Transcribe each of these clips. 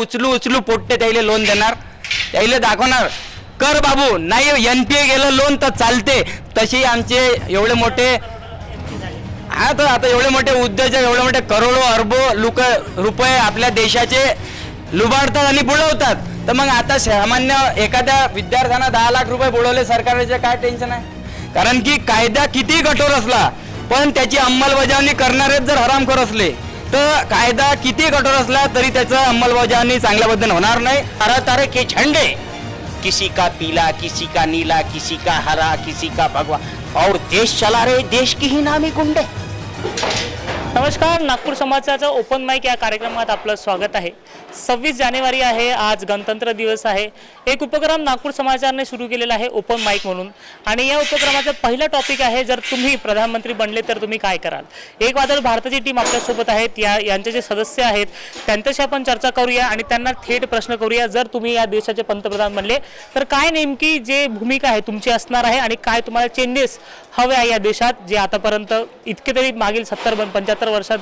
उचलू उचलू पोट्टे त्याले लोन देणार, त्याले दाखवणार कर बाबू, नाही NPA गेलं लोन तर चालते. तशी आमचे एवढे मोठे आता एवढे मोठे उद्योजक, एवढे मोठे करोडो अरबो रुपये आपल्या देशाचे लुबाडतात आणि बुडवतात. तर मग आता सामान्य एखाद्या विद्यार्थ्यांना 10 लाख रुपये बुडवले सरकारचे काय टेन्शन आहे? कारण की कायदा किती कठोर असला पण त्याची अंमलबजावणी करणारेच जर हरामखोर असले तर कायदा किती कठोर असला तरी त्याचं अंमलबजावणी चांगल्या पद्धतीने होणार नाही. तरह तरह के झंडे, किसी का पीला, किसी का नीला, किसी का हरा, किसी का भगवा, और देश चला रहे देश की ही नामी गुंडे. नमस्कार, नागपूर समाचाचा ओपन माईक या कार्यक्रमात आपलं स्वागत आहे. 26 जानेवारी आहे, आज गणतंत्र दिवस आहे. एक उपक्रम नागपूर समाचारने सुरू केलेला आहे ओपन माईक म्हणून, आणि या उपक्रमाचा पहिला टॉपिक आहे जर तुम्ही प्रधानमंत्री बनले तर तुम्ही काय कराल. एक वादळ भारताची टीम आपल्यासोबत आहेत, यांचे जे सदस्य आहेत त्यांच्याशी आपण चर्चा करूया आणि त्यांना थेट प्रश्न करूया. जर तुम्ही या देशाचे पंतप्रधान बनले तर काय नेमकी जे भूमिका आहे तुमची असणार आहे आणि काय तुम्हाला चेंजेस हवे आहे या देशात, जे आतापर्यंत इतके तरी मागील 70-75 वर्षात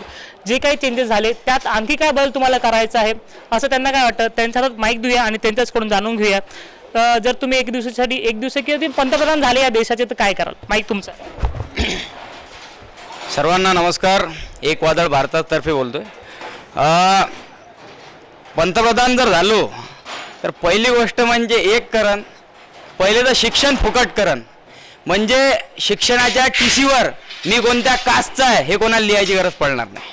जे काही चेंजेस झाले त्यात आणखी काय बदल तुम्हाला करायचा आहे असं त्यांना काय वाटतं. त्यांच्यासोबत माईक देऊया आणि त्यांच्याकडून जाणून घेऊया. जर तुम्ही एक दिवस किंवा तुम्ही पंतप्रधान झाले या देशाचे तर काय कराल? माईक तुमचा. सर्वांना नमस्कार, एक वादळ भारतातर्फे बोलतोय. पंतप्रधान जर झालो तर पहिली गोष्ट म्हणजे एक करण, पहिले तर शिक्षण फुकट करण. म्हणजे शिक्षणाच्या TCवर मी कोणत्या कास्टचा आहे हे कोणाला लिहायची गरज पडणार नाही.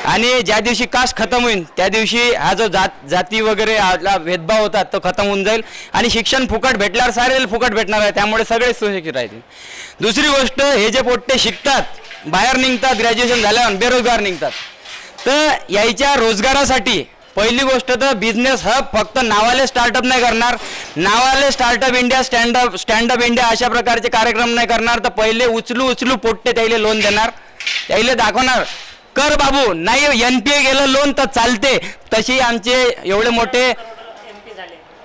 आणि ज्या दिवशी कास्ट खतम होईल त्या दिवशी हा जो जाती वगैरे हा भेदभाव होतात तो खतम होऊन जाईल आणि शिक्षण फुकट भेटल्यावर सारे फुकट भेटणार आहे, त्यामुळे सगळे सुशिक्षित राहतील. दुसरी गोष्ट, हे जे पोट्टे शिकतात बाहेर निघतात, ग्रॅज्युएशन झाल्यावर बेरोजगार निघतात, तर यायच्या रोजगारासाठी पहिली गोष्ट तर बिझनेस हब फक्त नावाले स्टार्टअप नाही करणार, नावाले स्टार्टअप इंडिया, स्टँडअप इंडिया अशा प्रकारचे कार्यक्रम नाही करणार. तर पहिले उचलू पोट्टे त्याले लोन देणार, त्याले दाखवणार कर बाबू, नाही NPA गेलं लोन तर चालते. तशी आमचे एवढे मोठे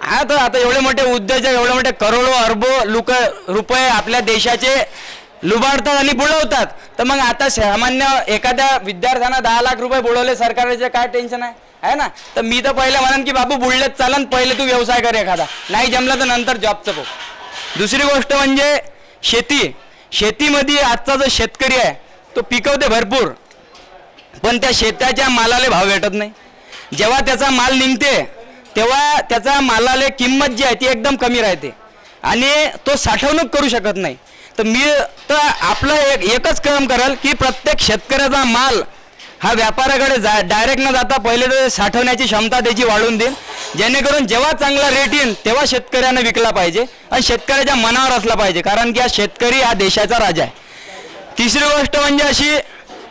आता एवढे मोठे उद्योजक, एवढे मोठे करोडो अरबो रुपये आपल्या देशाचे लुबाडतात आणि बुडवतात. तर मग आता सामान्य एखाद्या विद्यार्थ्यांना 10 लाख रुपये बुडवले सरकारचे काय टेन्शन आहे ना. तर मी तर पहिले म्हणन की बाबू बुडलेच चालन, पहिले तू व्यवसाय कर एखादा, नाही जमला तर नंतर जॉबचं बघ. दुसरी गोष्ट म्हणजे शेतीमध्ये आजचा जो शेतकरी आहे तो पिकवते भरपूर, पण त्या शेताच्या मालाला भाव भेटत नाही. जेव्हा त्याचा माल निघते तेव्हा त्याचा मालाला किंमत जी आहे ती एकदम कमी राहते आणि तो साठवणूक करू शकत नाही. तर मी तर आपलं एकच काम करेल की प्रत्येक शेतकऱ्याचा माल हा व्यापाऱ्याकडे डायरेक्ट न जाता पहिले तर साठवण्याची क्षमता त्याची वाढवून देईल, जेणेकरून जेव्हा चांगला रेट येईल तेव्हा शेतकऱ्यानं विकला पाहिजे आणि शेतकऱ्याच्या मनावर असला पाहिजे, कारण की हा शेतकरी हा देशाचा राजा आहे. तिसरी गोष्ट म्हणजे अशी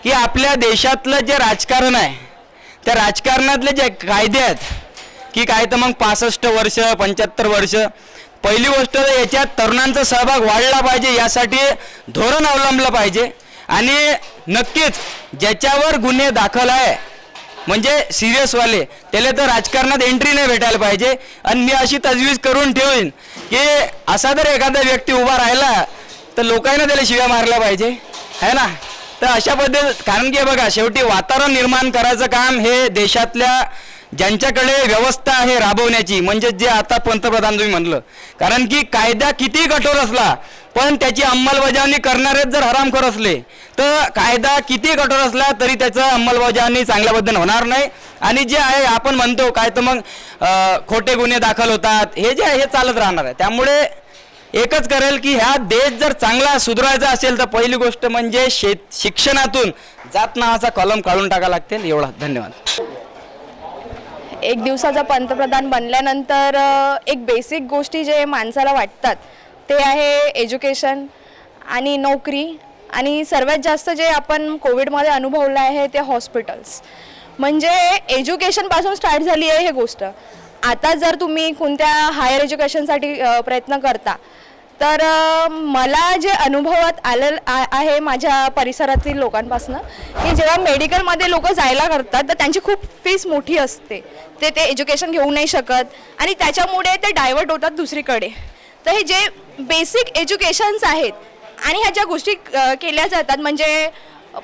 की आपल्या देशातलं जे राजकारण आहे त्या राजकारणातले जे कायदे आहेत की काय तर मग 65 वर्ष 75 वर्ष, पहिली गोष्ट याच्यात तरुणांचा सहभाग वाढला पाहिजे, यासाठी धोरण अवलंबलं पाहिजे. आणि नक्कीच ज्याच्यावर गुन्हे दाखल आहे म्हणजे सिरियसवाले त्याला तर राजकारणात एंट्री नाही भेटायला पाहिजे. आणि मी अशी तजवीज करून ठेवीन की असा जर एखादा व्यक्ती उभा राहिला तर लोकांना त्याला शिव्या मारल्या पाहिजे, है ना. तर अशा पद्धती, कारण की बघा शेवटी वातावरण निर्माण करायचं काम हे देशातल्या ज्यांच्याकडे व्यवस्था आहे राबवण्याची, म्हणजे जे आता पंतप्रधान तुम्ही म्हणलं, कारण की कायदा किती कठोर असला पण त्याची अंमलबजावणी करणारेच जर हरामखोर असले तर कायदा किती कठोर असला तरी त्याचं अंमलबजावणी चांगल्या पद्धतीने होणार नाही. आणि जे आहे आपण म्हणतो काय तर मग खोटे गुन्हे दाखल होतात, हे जे आहे हे चालत राहणार आहे. त्यामुळे एकच करेल की ह्या देश जर चांगला सुधारायचा असेल तर पहिली गोष्ट म्हणजे शिक्षणातून जात नावाचा कलम काढून टाकावा लागतील. एवढा. धन्यवाद. एक दिवसाचा पंतप्रधान बनल्यानंतर एक बेसिक गोष्टी जे माणसाला वाटतात ते आहे एज्युकेशन आणि नोकरी, आणि सर्वात जास्त जे आपण कोविडमध्ये अनुभवलं आहे ते हॉस्पिटल्स. म्हणजे एज्युकेशनपासून स्टार्ट झाली आहे ही गोष्ट. आता जर तुम्ही कोणत्या हायर एज्युकेशनसाठी प्रयत्न करता तर मला जे अनुभवात आलं आहे माझ्या परिसरातील लोकांपासून की जेव्हा मेडिकलमध्ये लोक जायला करतात तर त्यांची खूप फीस मोठी असते, ते एज्युकेशन घेऊ नाही शकत आणि त्याच्यामुळे ते डायव्हर्ट होतात दुसरीकडे. तर हे जे बेसिक एज्युकेशन्स आहेत आणि ह्या ज्या गोष्टी केल्या जातात म्हणजे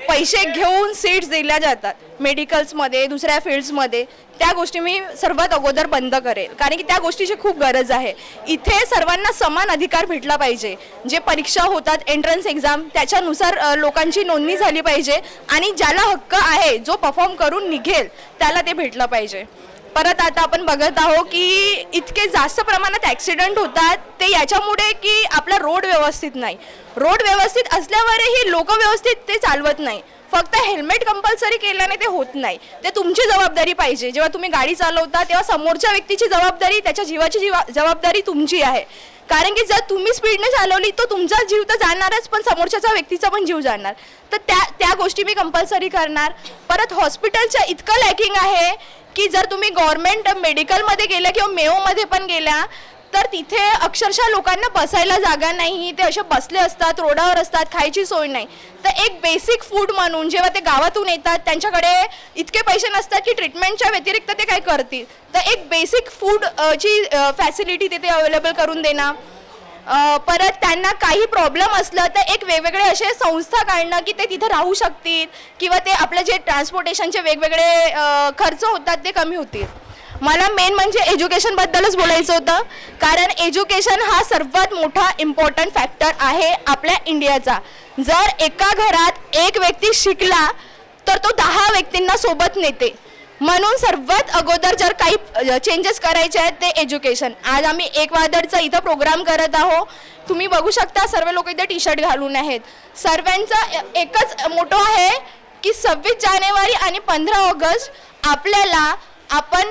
पैसे घेऊन सीट्स दिल्या जातात मेडिकल्समध्ये, दुसऱ्या फील्ड्समध्ये, त्या गोष्टी मी सर्वात अगोदर बंद करेल, कारण की त्या गोष्टीची खूप गरज आहे. इथे सर्वांना समान अधिकार भेटला पाहिजे. जे परीक्षा होतात, एंट्रन्स एक्झाम, त्याच्यानुसार लोकांची नोंदणी झाली पाहिजे आणि ज्याला हक्क आहे, जो परफॉर्म करून निघेल त्याला ते भेटलं पाहिजे. परत आता आपण बघत आहोत की इतके जास्त प्रमाणात ॲक्सिडेंट होतात, ते याच्यामुळे की आपला रोड व्यवस्थित नाही. रोड व्यवस्थित असल्यावरही लोक व्यवस्थित ते चालवत नाही. फक्त हेल्मेट कंपल्सरी केल्याने ते होत नाही. ते तुमची जबाबदारी पाहिजे. जेव्हा तुम्ही गाडी चालवता तेव्हा समोरच्या व्यक्तीची जबाबदारी, त्याच्या जीवाची जबाबदारी तुमची आहे. कारण की जर तुम्ही स्पीडने चालवली तर तुमचा जीव तर जाणारच, पण समोरच्या व्यक्तीचा पण जीव जाणार. तर त्या गोष्टी मी कंपल्सरी करणार. परत हॉस्पिटलच्या इतकं लॅकिंग आहे की जर तुम्ही गव्हर्नमेंट मेडिकलमध्ये गेल्या किंवा मेओमध्ये पण गेल्या तर तिथे अक्षरशः लोकांना बसायला जागा नाही. ते असे बसले असतात, रोडावर असतात, खायची सोय नाही. तर एक बेसिक फूड म्हणून जेव्हा ते गावातून येतात त्यांच्याकडे इतके पैसे नसतात की ट्रीटमेंटच्या व्यतिरिक्त ते काय करतील, तर एक बेसिक फूड ची फॅसिलिटी तिथे अवेलेबल करून देणं. परत त्यांना काही प्रॉब्लेम असलं तर एक वेगवेगळे असे संस्था काढणं की ते तिथे राहू शकतील किंवा ते आपलं जे ट्रान्सपोर्टेशनचे वेगवेगळे खर्च होतात ते कमी होतील. मला मेन म्हणजे एज्युकेशनबद्दलच बोलायचं होतं, कारण एज्युकेशन हा सर्वात मोठा इम्पॉर्टंट फॅक्टर आहे आपल्या इंडियाचा. जर एका घरात एक व्यक्ती शिकला तर तो 10 व्यक्तींना सोबत नेते. म्हणून सर्वात अगोदर जर काही चेंजेस करायचे आहेत ते एज्युकेशन. आज आम्ही एक वादळचा इथं प्रोग्राम करत आहोत. तुम्ही बघू शकता सर्व लोक इथे टी शर्ट घालून आहेत. सर्वांचा एकच मोटो आहे की 26 जानेवारी आणि 15 ऑगस्ट आपल्याला आपण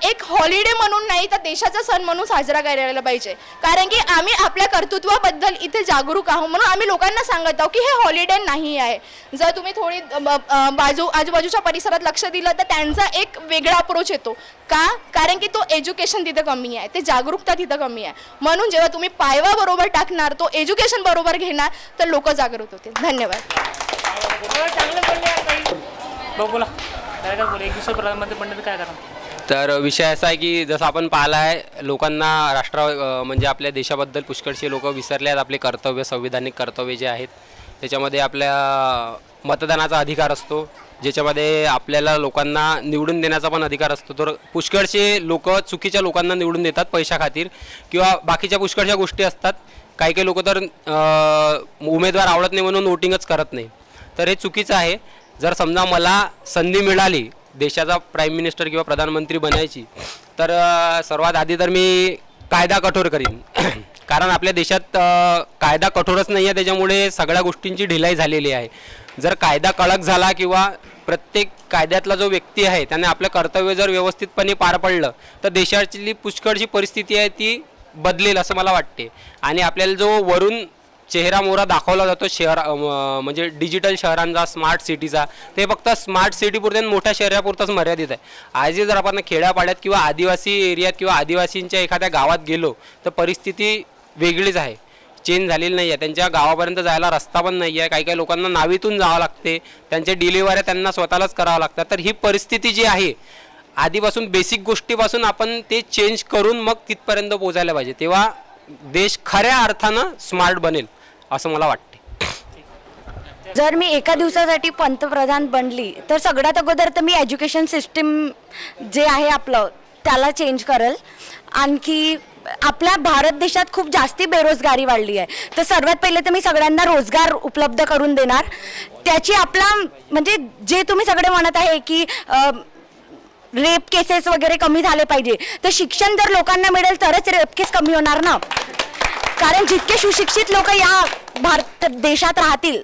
एक हॉलिडे म्हणून नाही तर देशाचा सण म्हणून साजरा करायला पाहिजे. कारण की आम्ही आपल्या कर्तृत्वाबद्दल इथे जागरूक आहोत, म्हणून आम्ही लोकांना सांगत आहोत की हे हॉलिडे नाही आहे. जर तुम्ही थोडी आजूबाजूच्या परिसरात लक्ष दिलं तर त्यांचा एक वेगळा अप्रोच येतो. का? कारण की तो एज्युकेशन तिथं कमी आहे, ते जागरूकता तिथं कमी आहे. म्हणून जेव्हा तुम्ही पायवा बरोबर टाकणार, तो एज्युकेशन बरोबर घेणार तर लोक जागरूक होतील. धन्यवाद. बोला एक दिवस प्रधानमंत्री बनले तर काय करा. तर विषय असा आहे की जसं आपण पाहिलं आहे, लोकांना म्हणजे आपल्या देशाबद्दल पुष्कळशी लोक विसरले आहेत. आपले कर्तव्य, संविधानिक कर्तव्य जे आहेत त्याच्यामध्ये आपल्या मतदानाचा अधिकार असतो, ज्याच्यामध्ये आपल्याला लोकांना निवडून देण्याचा पण अधिकार असतो. तर पुष्कळसे लोक चुकीच्या लोकांना निवडून देतात पैशाखातीर किंवा बाकीच्या पुष्कळशा गोष्टी असतात. काही काही लोक तर उमेदवार आवडत नाही म्हणून वोटिंगच करत नाही. तर हे चुकीचं आहे. जर समजा मला संधी मिळाली देशाचा प्राईम मिनिस्टर किंवा प्रधानमंत्री बनायची तर सर्वात आधी तर मी कायदा कठोर करीन. कारण आपल्या देशात कायदा कठोरच नाही आहे, त्याच्यामुळे सगळ्या गोष्टींची ढिलाई झालेली आहे. जर कायदा कडक झाला किंवा प्रत्येक कायद्यातला जो व्यक्ती आहे त्याने आपलं कर्तव्य जर व्यवस्थितपणे पार पडलं तर देशाची पुष्कळशी परिस्थिती आहे ती बदलेल असं मला वाटते. आणि आपल्याला जो वरून चेहरा मोहरा दाखवला जातो म्हणजे डिजिटल शहरांचा, स्मार्ट सिटीचा, ते फक्त स्मार्ट सिटीपुरते मोठ्या शहरापुरतंच मर्यादित आहे. आजही जर आपण खेड्यापाड्यात किंवा आदिवासी एरियात किंवा आदिवासींच्या एखाद्या गावात गेलो तर परिस्थिती वेगळीच आहे, चेंज झालेली नाही आहे. त्यांच्या गावापर्यंत जायला रस्ता पण नाही आहे. काही काही लोकांना नावीतून जावं लागते, त्यांच्या डिलिव्हऱ्या त्यांना स्वतःलाच करावं लागतात. तर ही परिस्थिती जी आहे आधीपासून बेसिक गोष्टीपासून आपण ते चेंज करून मग तिथपर्यंत पोचायला पाहिजे, तेव्हा देश खऱ्या अर्थानं स्मार्ट बनेल असं मला वाटते. जर मी एका दिवसासाठी पंतप्रधान बनली तर सगळ्यात अगोदर तर मी एज्युकेशन सिस्टीम जे आहे आपलं त्याला चेंज करेल. आणखी आपल्या भारत देशात खूप जास्ती बेरोजगारी वाढली आहे, तर सर्वात पहिले तर मी सगळ्यांना रोजगार उपलब्ध करून देणार. त्याची आपला म्हणजे जे तुम्ही सगळे म्हणत आहे की रेप केसेस वगैरे कमी झाले पाहिजे, तर शिक्षण जर लोकांना मिळेल तरच रेप केस कमी होणार ना. कारण जितके सुशिक्षित लोक या भारत देशात राहतील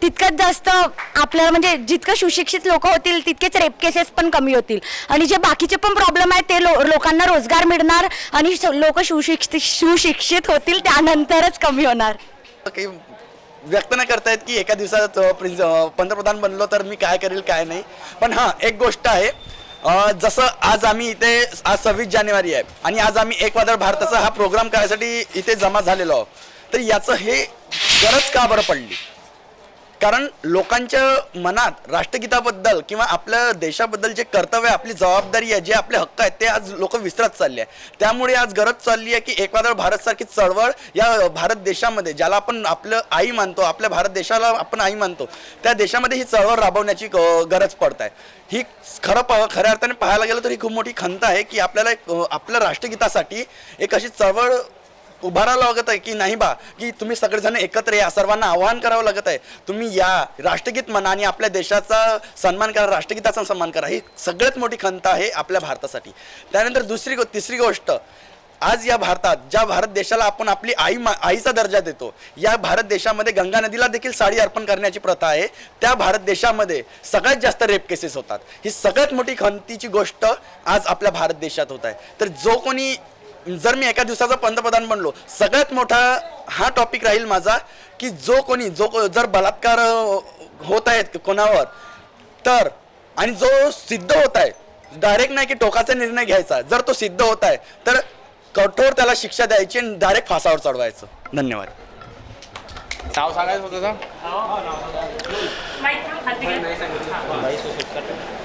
तितकंच जास्त आपल्याला म्हणजे जितकं सुशिक्षित लोक होतील तितकेच रेप केसेस पण कमी होतील. आणि जे बाकीचे पण प्रॉब्लेम आहेत ते लोकांना रोजगार मिळणार आणि लोक सुशिक्षित होतील त्यानंतरच कमी होणार. काही व्यक्त नाही करतायत की एका दिवसात पंतप्रधान बनलो तर मी काय करेल काय नाही. पण हां, एक गोष्ट आहे, जसं आज आम्ही इथे आज 26 जानेवारी आहे आणि आज आम्ही एक वादळ भारताचा हा प्रोग्राम करायसाठी इथे जमा झालेलो आहोत, तर याचं हे गरज का बरं पडली? कारण लोकांच्या मनात राष्ट्रगीताबद्दल किंवा आपल्या देशाबद्दल जे कर्तव्य आपली जबाबदारी आहे, जे आपले हक्क आहेत, ते आज लोक विसरत चालले आहे. त्यामुळे आज गरज चालली आहे की एक वादळ भारतसारखी चळवळ या भारत देशामध्ये, ज्याला आपण आपलं आई मानतो, आपल्या भारत देशाला आपण आई मानतो, त्या देशामध्ये ही चळवळ राबवण्याची गरज पडत आहे. ही खऱ्या अर्थाने पाहायला गेलं तर ही खूप मोठी खंत आहे की आपल्याला आपल्या राष्ट्रगीतासाठी एक अशी चळवळ उभारावं लागत आहे की नाही बा, की तुम्ही सगळेजण एकत्र या, सर्वांना आवाहन करावं लागत आहे, तुम्ही या, राष्ट्रगीत म्हणा आणि आपल्या देशाचा सन्मान करा, राष्ट्रगीताचा सन्मान करा. ही सगळ्यात मोठी खंत आहे आपल्या भारतासाठी. त्यानंतर तिसरी गोष्ट, आज या भारतात, ज्या भारत देशाला आपण आपली आईचा दर्जा देतो, या भारत देशामध्ये गंगा नदीला देखील साडी अर्पण करण्याची प्रथा आहे. त्या भारत देशामध्ये सगळ्यात जास्त रेप केसेस होतात. ही सगळ्यात मोठी खंतीची गोष्ट आज आपल्या भारत देशात होत आहे. तर जर मी एका दिवसाचा पंतप्रधान बनलो, सगळ्यात मोठा हा टॉपिक राहील माझा की जर बलात्कार होत आहेत कोणावर, तर आणि जो सिद्ध होत आहे, डायरेक्ट नाही की टोकाचा निर्णय घ्यायचा, जर तो सिद्ध होत आहे तर कठोर त्याला शिक्षा द्यायची आणि डायरेक्ट फासावर चढवायचं. धन्यवाद. नाव सांगायचं होतं.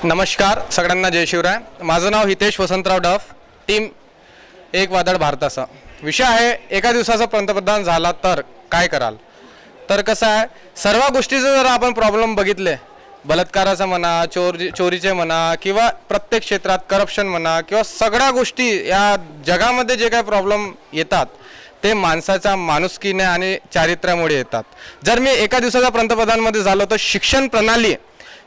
नमस्कार सगळ्यांना, जय शिवराय. माझं नाव हितेश वसंतराव डफ, टीम एक वादळ भारताचा. विषय आहे एका दिवसाचा पंतप्रधान झाला तर काय कराल. तर कसं आहे, सर्व गोष्टीचे जर आपण प्रॉब्लेम बघितले, बलात्काराचा म्हणा, चोरीचे म्हणा, किंवा प्रत्येक क्षेत्रात करप्शन म्हणा, किंवा सगळ्या गोष्टी या जगामध्ये जे काही प्रॉब्लेम येतात ते माणसाच्या माणुसकीने आणि चारित्र्यामुळे येतात. जर मी एका दिवसाचा पंतप्रधानमध्ये झालो तर शिक्षण प्रणाली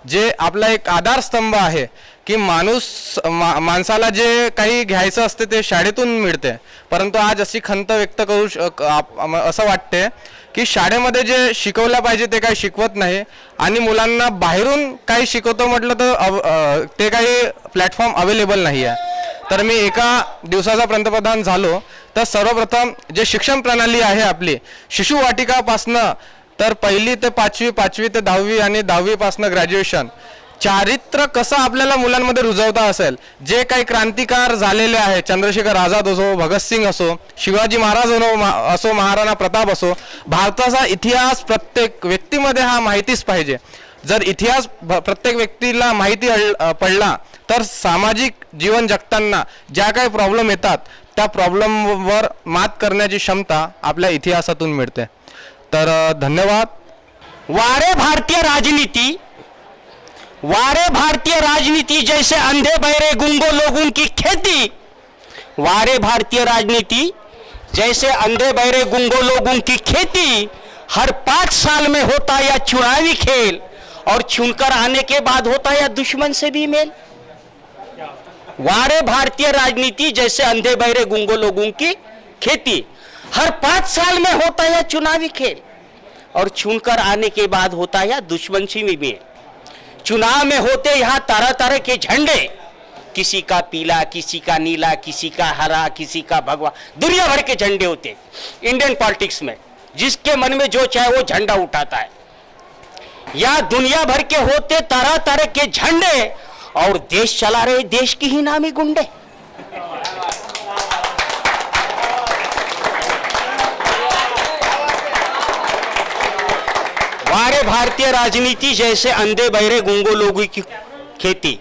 जे आपला एक आधारस्तंभ आहे की माणसाला जे काही घ्यायचं असते ते शाळेतून मिळते, परंतु आज अशी खंत व्यक्त असं वाटते की शाळेमध्ये जे शिकवलं पाहिजे ते काही शिकवत नाही आणि मुलांना बाहेरून काही शिकवतो म्हटलं तर ते काही प्लॅटफॉर्म अवेलेबल नाही आहे. तर मी एका दिवसाचा पंतप्रधान झालो तर सर्वप्रथम जे शिक्षण प्रणाली आहे आपली, शिशुवाटिकापासनं तर 1ली ते 5वी, 5वी ते 10वी आणि 10वीपासनं ग्रॅज्युएशन, चारित्र्य कसं आपल्याला मुलांमध्ये रुजवता असेल. जे काही क्रांतिकार झालेले आहे, चंद्रशेखर आझाद असो, भगतसिंग असो, शिवाजी महाराज असो, महाराणा प्रताप असो, भारताचा इतिहास प्रत्येक व्यक्तीमध्ये हा माहितीच पाहिजे. जर इतिहास प्रत्येक व्यक्तीला माहिती पडला तर सामाजिक जीवन जगताना ज्या काही प्रॉब्लेम येतात त्या प्रॉब्लेमवर मात करण्याची क्षमता आपल्या इतिहासातून मिळते. तर धन्यवाद. वारे भारतीय राजनीति जैसे अंधे बहरे गूंगो लोगों की खेती. वारे भारतीय राजनीति जैसे अंधे बहरे गूंगो लोगों की खेती. हर 5 साल में होता या चुनावी खेल, और चुनकर आने के बाद होता या दुश्मन से भी मेल. वारे भारतीय राजनीति जैसे अंधे बहरे गूंगो लोगों की खेती. हर 5 साल में होता या चुनावी खेल, और चुनकर आने के बाद होता या दुश्मन से भी मेल. चुनाव में होते यहाँ तरह तरह के झंडे, किसी का पीला, किसी का नीला, किसी का हरा, किसी का भगवा, दुनिया भर के झंडे होते इंडियन पॉलिटिक्स में. जिसके मन में जो चाहे वो झंडा उठाता है. या दुनिया भर के होते तरह तरह के झंडे, और देश चला रहे देश की ही नामी गुंडे. वारे भारतीय राजनीति जैसे अंधे बहरे गूंगो लोगों की खेती.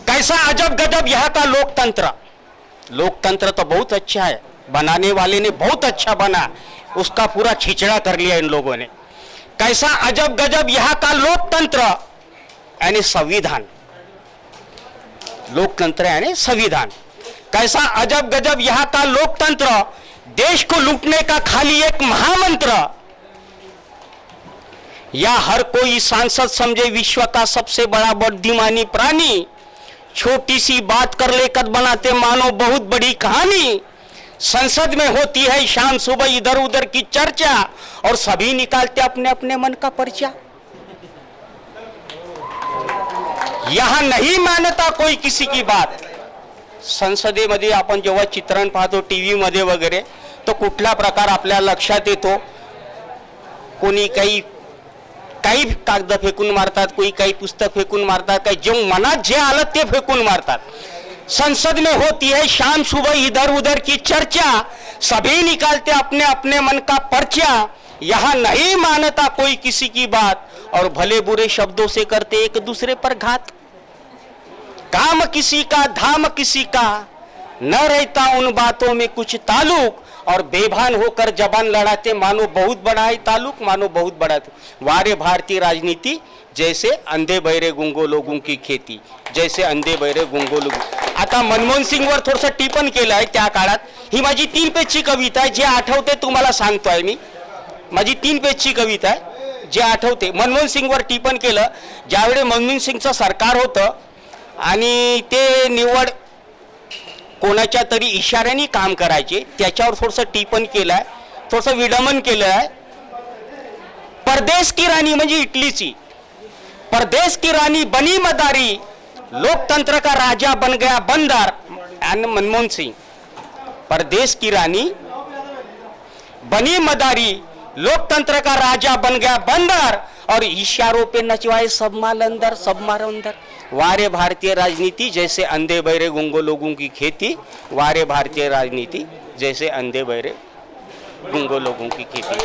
कैसा अजब गजब यहाँ का लोकतंत्र. लोकतंत्र तो बहुत अच्छा है, बनाने वाले ने बहुत अच्छा बना, उसका पूरा छिचड़ा कर लिया इन लोगों ने. कैसा अजब गजब यहाँ का लोकतंत्र यानी संविधान. लोकतंत्र यानी संविधान. कैसा अजब गजब यहाँ का लोकतंत्र, देश को लूटने का खाली एक महामंत्र. या हर कोई सांसद समझे विश्व का सबसे बड़ा बुद्धिमानी प्राणी. छोटी सी बात कर लेकर बनाते मानो बहुत बड़ी कहानी. संसद में होती है शाम सुबह इधर उधर की चर्चा, और सभी निकालते अपने अपने मन का पर्चा. यहां नहीं मानता कोई किसी की बात. संसदेमध्ये आपण जेव्हा चित्रण पाहतो टीव्ही मध्ये वगैरे, तो कुठला प्रकार आपल्या लक्षात येतो. कोणी काही कागद फेकून मारतात, कोई काही पुस्तक फेकून मारतात, काही जे मनात जे आलं ते फेकून मारतात. संसद में होती है शाम सुबह इधर उधर की चर्चा, सभी निकालते अपने अपने मन का पर्चा. यहाँ नहीं मानता कोई किसी की बात, और भले बुरे शब्दों से करते एक दूसरे पर घात। काम किसी का धाम किसी का, न रहता उन बातों में कुछ ताल्लुक, और बेभान होकर जबान लड़ाते मानो बहुत बड़ा है ताल्लुक, मानो बहुत बड़ा है। वारे भारतीय राजनीति जैसे अंधे बहिरे गुंगो लोगों की खेती, जैसे अंधे बहिरे गुंगो लोग। आता मनमोहन सिंगवर थोडंसं टिपण केलं आहे त्या काळात. ही माझी 3 पेजची कविता आहे, जे आठवते तुम्हाला सांगतोय मी. माझी 3 पेजची कविता आहे, जे आठवते. मनमोहन सिंगवर टिपण केलं ज्यावेळी मनमोहन सिंगचं सरकार होतं आणि ते निवड कोणाच्या तरी इशाऱ्याने काम करायचे, त्याच्यावर थोडंसं टिपण केलं आहे, थोडंसं विडंबन केलं आहे. परदेश की रानी म्हणजे इटलीची, परदेश की रानी बनी मदारी, लोकतंत्र का राजा बन गया बंदर. आणि मनमोहन सिंग, परदेश की रानी बनी मदारी, लोकतंत्र का राजा बन गया बंदर, और इशारों पे नचवाए सब माल अंदर, सब माल अंदर. वारे भारतीय राजनीति जैसे अंधे बहरे गुंगो लोगों की खेती, वारे भारतीय राजनीति जैसे अंधे बहरे गुंगो लोगों की खेती.